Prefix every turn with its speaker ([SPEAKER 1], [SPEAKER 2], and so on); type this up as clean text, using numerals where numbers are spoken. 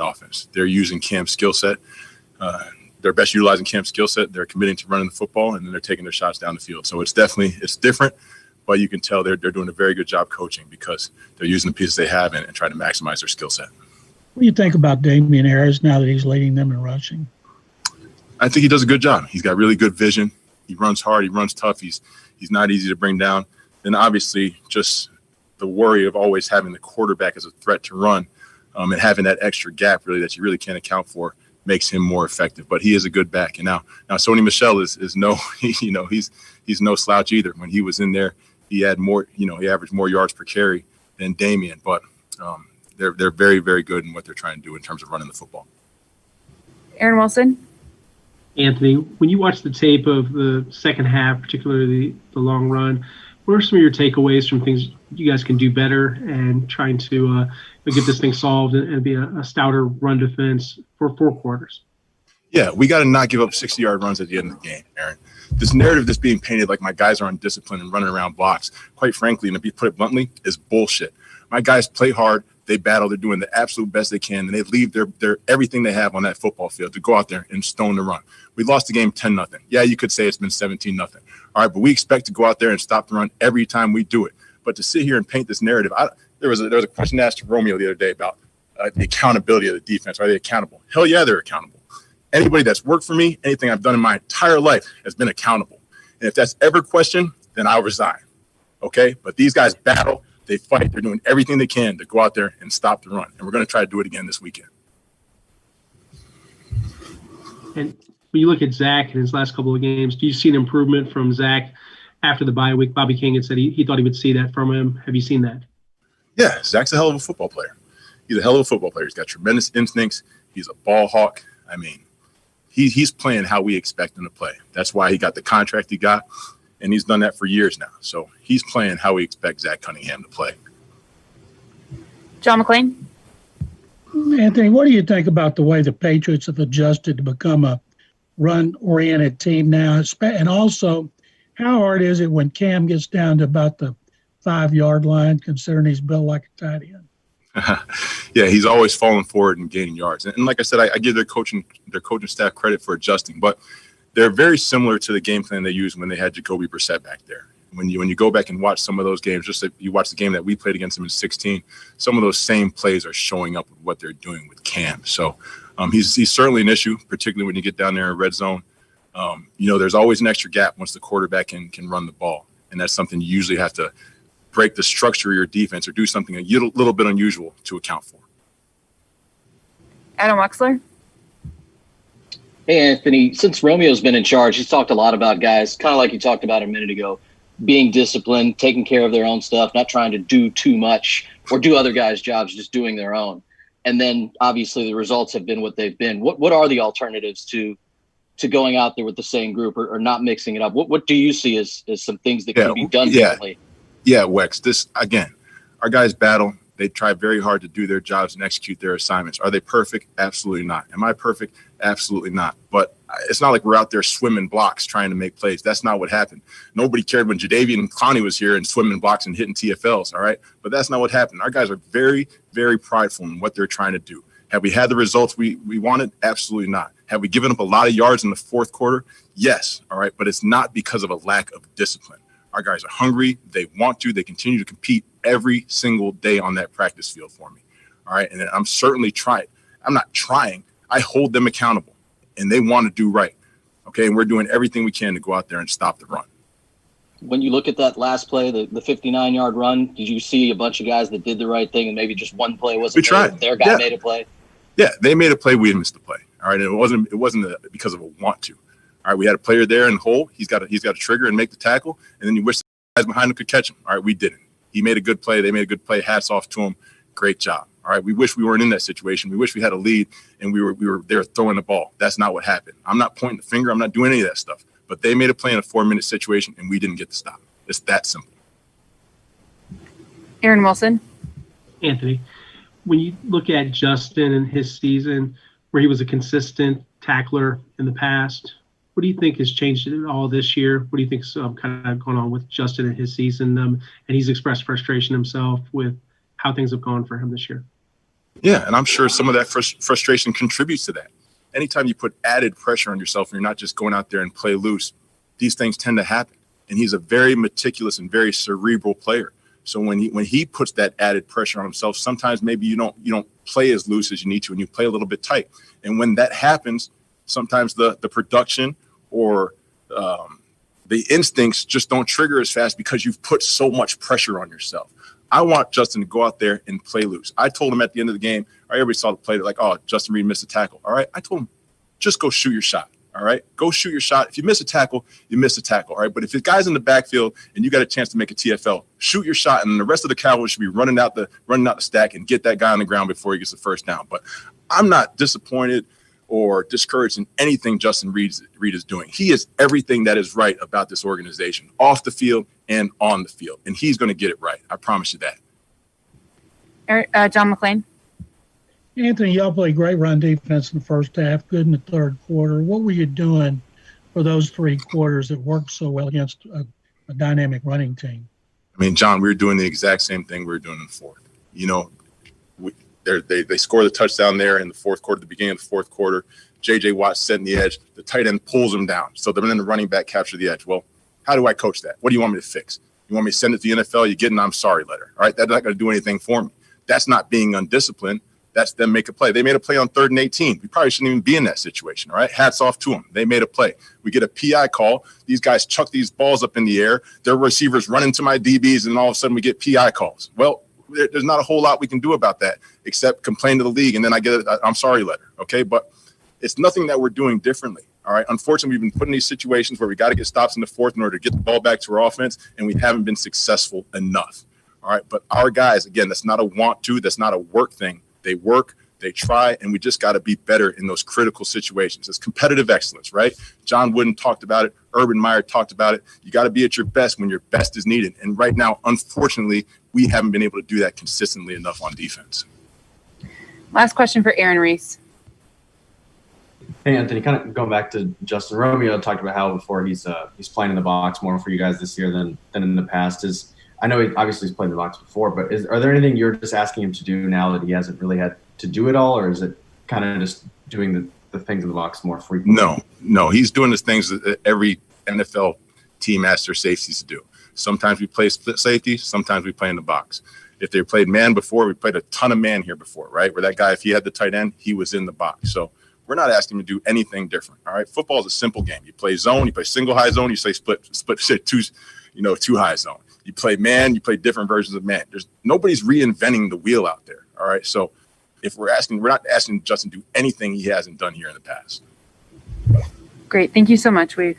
[SPEAKER 1] offense. They're using Cam's skill set. They're best utilizing Cam's skill set. They're committing to running the football, and then they're taking their shots down the field. So it's different, but you can tell they're doing a very good job coaching because they're using the pieces they have and trying to maximize their skill set.
[SPEAKER 2] What do you think about Damian Harris now that he's leading them in rushing?
[SPEAKER 1] I think he does a good job. He's got really good vision. He runs hard. He runs tough. He's not easy to bring down. Then obviously just the worry of always having the quarterback as a threat to run and having that extra gap really that you really can't account for makes him more effective. But he is a good back. And now Sony Michel is no, he's no slouch either. When he was in there, he had more, he averaged more yards per carry than Damian. But they're very, very good in what they're trying to do in terms of running the football.
[SPEAKER 3] Aaron Wilson.
[SPEAKER 4] Anthony, when you watch the tape of the second half, particularly the long run, what are some of your takeaways from things you guys can do better and trying to get this thing solved and be a stouter run defense for 4 quarters?
[SPEAKER 1] Yeah, we got to not give up 60-yard runs at the end of the game, Aaron. This narrative that's being painted like my guys are undisciplined and running around blocks, quite frankly, and to put it bluntly, is bullshit. My guys play hard. They battle. They're doing the absolute best they can, and they leave their everything they have on that football field to go out there and stone the run. We lost the game 10-0. Yeah, you could say it's been 17-0. All right, but we expect to go out there and stop the run every time we do it. But to sit here and paint this narrative, there was a question asked to Romeo the other day about the accountability of the defense. Are they accountable? Hell yeah, they're accountable. Anybody that's worked for me, anything I've done in my entire life has been accountable. And if that's ever questioned, then I'll resign. Okay? But these guys battle. They fight. They're doing everything they can to go out there and stop the run. And we're going to try to do it again this weekend.
[SPEAKER 4] And when you look at Zach in his last couple of games, do you see an improvement from Zach after the bye week? Bobby King had said he thought he would see that from him. Have you seen that?
[SPEAKER 1] Yeah, Zach's a hell of a football player. He's a hell of a football player. He's got tremendous instincts. He's a ball hawk. I mean, he's playing how we expect him to play. That's why he got the contract he got. And he's done that for years now. So he's playing how we expect Zach Cunningham to play.
[SPEAKER 3] John McClain.
[SPEAKER 2] Anthony, what do you think about the way the Patriots have adjusted to become a run-oriented team now? And also, how hard is it when Cam gets down to about the 5-yard line, considering he's built like a tight end?
[SPEAKER 1] Yeah, he's always falling forward and gaining yards. And like I said, I give their coaching staff credit for adjusting. But they're very similar to the game plan they used when they had Jacoby Brissett back there. When you go back and watch some of those games, just like you watch the game that we played against him in 2016, some of those same plays are showing up with what they're doing with Cam. So he's certainly an issue, particularly when you get down there in red zone. There's always an extra gap once the quarterback can run the ball. And that's something you usually have to break the structure of your defense or do something a little bit unusual to account for.
[SPEAKER 3] Adam Wexler.
[SPEAKER 5] Hey, Anthony, since Romeo's been in charge, he's talked a lot about guys, kind of like you talked about a minute ago, being disciplined, taking care of their own stuff, not trying to do too much or do other guys' jobs, just doing their own. And then, obviously, the results have been what they've been. What are the alternatives to going out there with the same group or not mixing it up? What do you see as some things that can be done differently?
[SPEAKER 1] Yeah, Wex, our guys battle. They try very hard to do their jobs and execute their assignments. Are they perfect? Absolutely not. Am I perfect? Absolutely not. But it's not like we're out there swimming blocks trying to make plays. That's not what happened. Nobody cared when Jadeveon Clowney was here and swimming blocks and hitting TFLs, all right? But that's not what happened. Our guys are very, very prideful in what they're trying to do. Have we had the results we wanted? Absolutely not. Have we given up a lot of yards in the fourth quarter? Yes, all right? But it's not because of a lack of discipline. Our guys are hungry. They want to. They continue to compete every single day on that practice field for me. All right. And I'm certainly trying. I'm not trying. I hold them accountable and they want to do right. Okay. And we're doing everything we can to go out there and stop the run.
[SPEAKER 5] When you look at that last play, the 59-yard run, did you see a bunch of guys that did the right thing and maybe just one play wasn't made? Their guy made a play? Yeah, they made a play. We missed the play. All right. And it wasn't because of a want to. All right, we had a player there in the hole. He's got to trigger and make the tackle, and then you wish the guys behind him could catch him. All right, we didn't. He made a good play. They made a good play. Hats off to him. Great job. All right, we wish we weren't in that situation. We wish we had a lead and we were there throwing the ball. That's not what happened. I'm not pointing the finger. I'm not doing any of that stuff. But they made a play in a 4-minute situation, and we didn't get the stop. It's that simple.
[SPEAKER 3] Aaron Wilson.
[SPEAKER 4] Anthony, when you look at Justin and his season, where he was a consistent tackler in the past, what do you think has changed at all this year? What do you think's kind of going on with Justin and his season? And he's expressed frustration himself with how things have gone for him this year.
[SPEAKER 1] Yeah, and I'm sure some of that frustration contributes to that. Anytime you put added pressure on yourself and you're not just going out there and play loose, these things tend to happen. And he's a very meticulous and very cerebral player. So when he puts that added pressure on himself, sometimes maybe you don't play as loose as you need to, and you play a little bit tight. And when that happens, sometimes the production or the instincts just don't trigger as fast because you've put so much pressure on yourself. I want Justin to go out there and play loose. I told him at the end of the game, all right, everybody saw the play, they're like, oh, Justin Reed missed a tackle. All right, I told him, just go shoot your shot. All right, go shoot your shot. If you miss a tackle, you miss a tackle. All right, but if the guy's in the backfield and you got a chance to make a TFL, shoot your shot, and the rest of the Cowboys should be running out the stack and get that guy on the ground before he gets the first down. But I'm not disappointed or discouraged in anything Justin Reed is doing. He is everything that is right about this organization, off the field and on the field, and he's going to get it right. I promise you
[SPEAKER 3] that. John McClain.
[SPEAKER 2] Anthony, y'all played great run defense in the first half, good in the third quarter. What were you doing for those 3 quarters that worked so well against a dynamic running team?
[SPEAKER 1] I mean, John, we were doing the exact same thing we were doing in the fourth. You know, they score the touchdown there in the fourth quarter, the beginning of the fourth quarter. J.J. Watt setting the edge. The tight end pulls him down. So then the running back capture the edge. Well, how do I coach that? What do you want me to fix? You want me to send it to the NFL? You get an I'm sorry letter. All right, that's not going to do anything for me. That's not being undisciplined. That's them make a play. They made a play on 3rd and 18. We probably shouldn't even be in that situation, all right? Hats off to them. They made a play. We get a PI call. These guys chuck these balls up in the air. Their receivers run into my DBs, and all of a sudden we get PI calls. Well, there's not a whole lot we can do about that except complain to the league, and then I get an I'm sorry letter, okay? But it's nothing that we're doing differently, all right? Unfortunately, we've been put in these situations where we got to get stops in the fourth in order to get the ball back to our offense, and we haven't been successful enough, all right? But our guys, again, that's not a want to. That's not a work thing. They work. They try, and we just got to be better in those critical situations. It's competitive excellence, right? John Wooden talked about it. Urban Meyer talked about it. You got to be at your best when your best is needed. And right now, unfortunately, we haven't been able to do that consistently enough on defense.
[SPEAKER 3] Last question for Aaron Reese.
[SPEAKER 6] Hey, Anthony, kind of going back to Justin Romeo, talked about how before he's playing in the box more for you guys this year than in the past. I know he's played in the box before, but are there anything you're just asking him to do now that he hasn't really had to do it all, or is it kind of just doing the things in the box more frequently?
[SPEAKER 1] No, he's doing the things that every NFL team asks their safeties to do. Sometimes we play split safety, sometimes we play in the box. If they played man before, we played a ton of man here before, right? Where that guy, if he had the tight end, he was in the box. So we're not asking him to do anything different, all right? Football is a simple game. You play zone, you play single high zone, you say split two high zone. You play man, you play different versions of man. Nobody's reinventing the wheel out there, all right? So if we're not asking Justin to do anything he hasn't done here in the past.
[SPEAKER 3] Great. Thank you so much. We